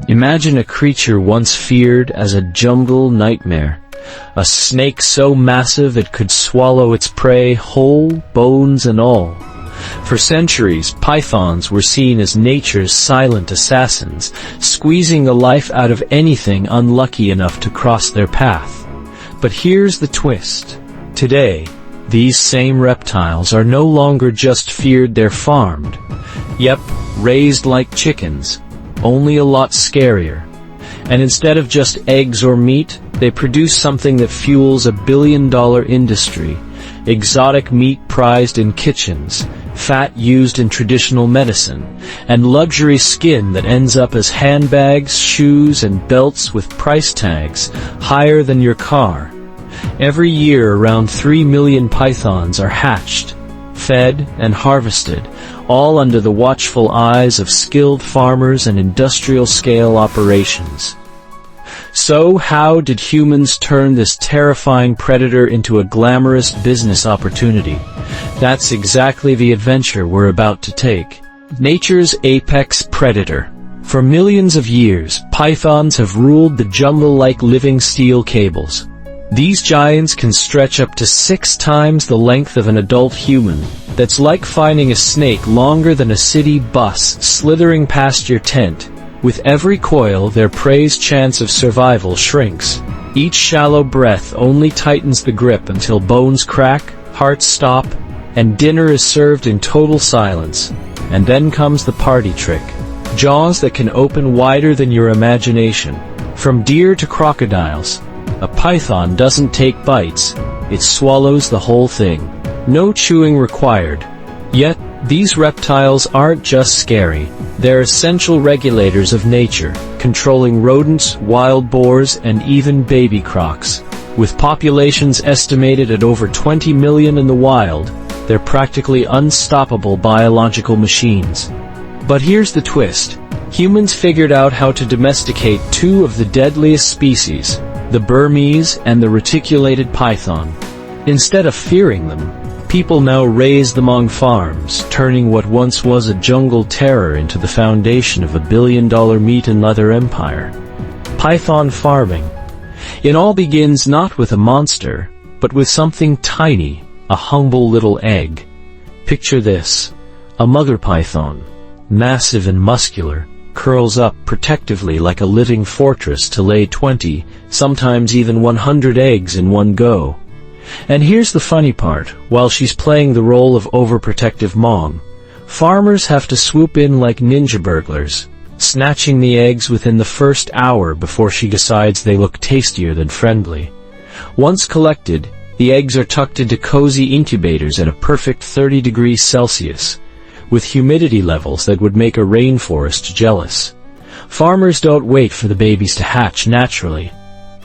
Imagine a creature once feared as a jungle nightmare. A snake so massive it could swallow its prey whole, bones and all. For centuries, pythons were seen as nature's silent assassins, squeezing the life out of anything unlucky enough to cross their path. But here's the twist. Today, these same reptiles are no longer just feared, they're farmed. Yep, raised like chickens, only a lot scarier. And instead of just eggs or meat, they produce something that fuels $1 billion industry. Exotic meat prized in kitchens, fat used in traditional medicine, and luxury skin that ends up as handbags, shoes, and belts with price tags higher than your car. Every year, around 3 million pythons are hatched, fed, and harvested, all under the watchful eyes of skilled farmers and industrial-scale operations. So, how did humans turn this terrifying predator into a glamorous business opportunity? That's exactly the adventure we're about to take. Nature's apex predator. For millions of years, pythons have ruled the jungle like living steel cables. These giants can stretch up to 6 times the length of an adult human. That's like finding a snake longer than a city bus slithering past your tent. With every coil, their prey's chance of survival shrinks. Each shallow breath only tightens the grip until bones crack, hearts stop, and dinner is served in total silence. And then comes the party trick. Jaws that can open wider than your imagination. From deer to crocodiles, a python doesn't take bites, it swallows the whole thing. No chewing required. Yet, these reptiles aren't just scary. They're essential regulators of nature, controlling rodents, wild boars, and even baby crocs. With populations estimated at over 20 million in the wild, they're practically unstoppable biological machines. But here's the twist. Humans figured out how to domesticate 2 of the deadliest species, the Burmese and the reticulated python. Instead of fearing them, people now raise them on farms, turning what once was a jungle terror into the foundation of $1 billion meat and leather empire. Python farming. It all begins not with a monster, but with something tiny, a humble little egg. Picture this. A mother python, massive and muscular, curls up protectively like a living fortress to lay 20, sometimes even 100 eggs in one go. And here's the funny part. While she's playing the role of overprotective mom, farmers have to swoop in like ninja burglars, snatching the eggs within the first hour before she decides they look tastier than friendly. Once collected, the eggs are tucked into cozy incubators at a perfect 30 degrees Celsius, with humidity levels that would make a rainforest jealous. Farmers don't wait for the babies to hatch naturally.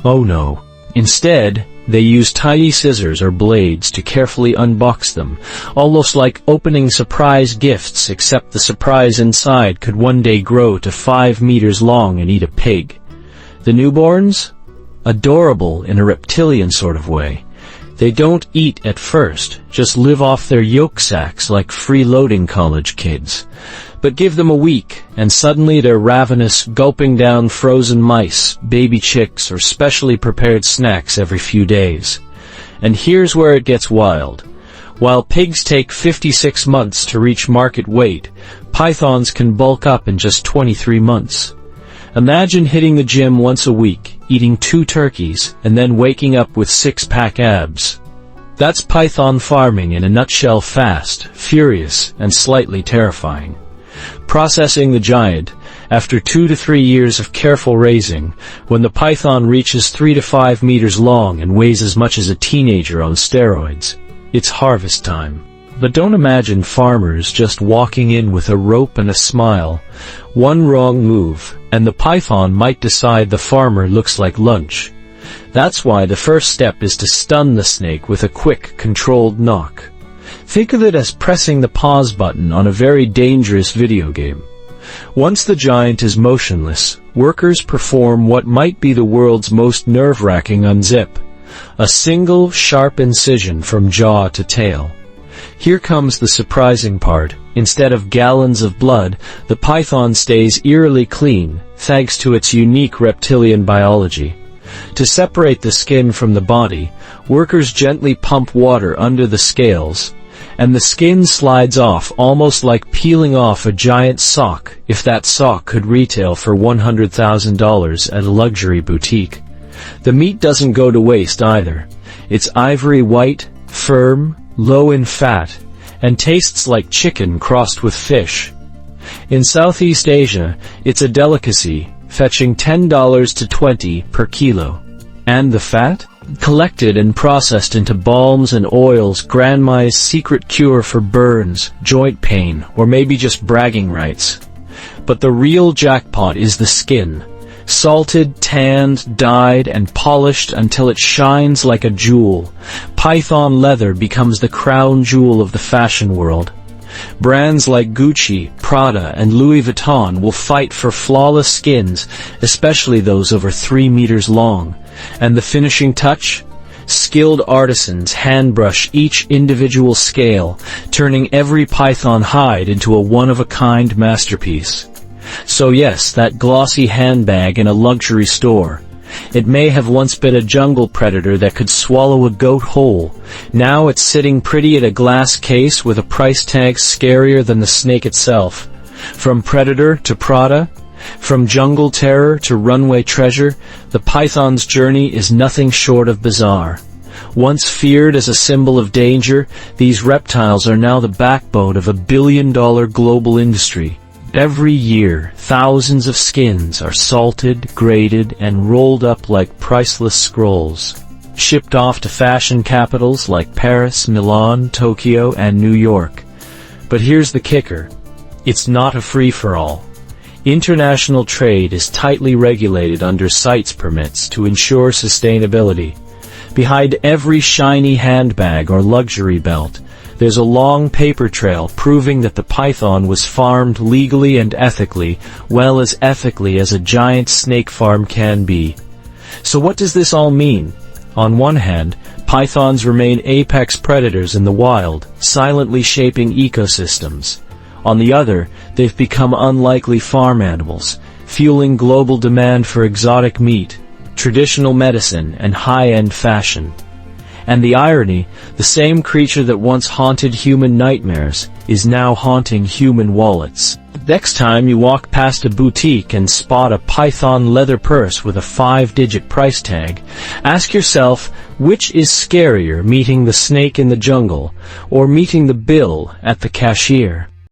Oh no. Instead, they use tiny scissors or blades to carefully unbox them, almost like opening surprise gifts, except the surprise inside could one day grow to 5 meters long and eat a pig. The newborns? Adorable in a reptilian sort of way. They don't eat at first, just live off their yolk sacs like freeloading college kids. But give them a week, and suddenly they're ravenous, gulping down frozen mice, baby chicks, or specially prepared snacks every few days. And here's where it gets wild. While pigs take 56 months to reach market weight, pythons can bulk up in just 23 months. Imagine hitting the gym once a week, eating 2 turkeys, and then waking up with 6-pack abs. That's python farming in a nutshell: fast, furious, and slightly terrifying. Processing the giant. After 2 to 3 years of careful raising, when the python reaches 3 to 5 meters long and weighs as much as a teenager on steroids, it's harvest time. But don't imagine farmers just walking in with a rope and a smile. One wrong move, and the python might decide the farmer looks like lunch. That's why the first step is to stun the snake with a quick, controlled knock. Think of it as pressing the pause button on a very dangerous video game. Once the giant is motionless, workers perform what might be the world's most nerve-wracking unzip. A single, sharp incision from jaw to tail. Here comes the surprising part. Instead of gallons of blood, the python stays eerily clean, thanks to its unique reptilian biology. To separate the skin from the body, workers gently pump water under the scales, and the skin slides off almost like peeling off a giant sock, if that sock could retail for $100,000 at a luxury boutique. The meat doesn't go to waste either. It's ivory white, firm, low in fat, and tastes like chicken crossed with fish. In Southeast Asia, it's a delicacy, fetching $10 to $20 per kilo. And the fat? Collected and processed into balms and oils, grandma's secret cure for burns, joint pain, or maybe just bragging rights. But the real jackpot is the skin. Salted, tanned, dyed, and polished until it shines like a jewel. Python leather becomes the crown jewel of the fashion world. Brands like Gucci, Prada, and Louis Vuitton will fight for flawless skins, especially those over 3 meters long. And the finishing touch? Skilled artisans hand-brush each individual scale, turning every python hide into a one-of-a-kind masterpiece. So yes, that glossy handbag in a luxury store. It may have once been a jungle predator that could swallow a goat whole. Now it's sitting pretty at a glass case with a price tag scarier than the snake itself. From predator to Prada, from jungle terror to runway treasure, the python's journey is nothing short of bizarre. Once feared as a symbol of danger, these reptiles are now the backbone of a billion-dollar global industry. Every year, thousands of skins are salted, graded, and rolled up like priceless scrolls, shipped off to fashion capitals like Paris, Milan, Tokyo, and New York. But here's the kicker. It's not a free-for-all. International trade is tightly regulated under CITES permits to ensure sustainability. Behind every shiny handbag or luxury belt, there's a long paper trail proving that the python was farmed legally and ethically, well as ethically as a giant snake farm can be. So what does this all mean? On one hand, pythons remain apex predators in the wild, silently shaping ecosystems. On the other, they've become unlikely farm animals, fueling global demand for exotic meat, traditional medicine, and high-end fashion. And the irony, the same creature that once haunted human nightmares is now haunting human wallets. Next time you walk past a boutique and spot a python leather purse with a 5-digit price tag, ask yourself, which is scarier, meeting the snake in the jungle or meeting the bill at the cashier?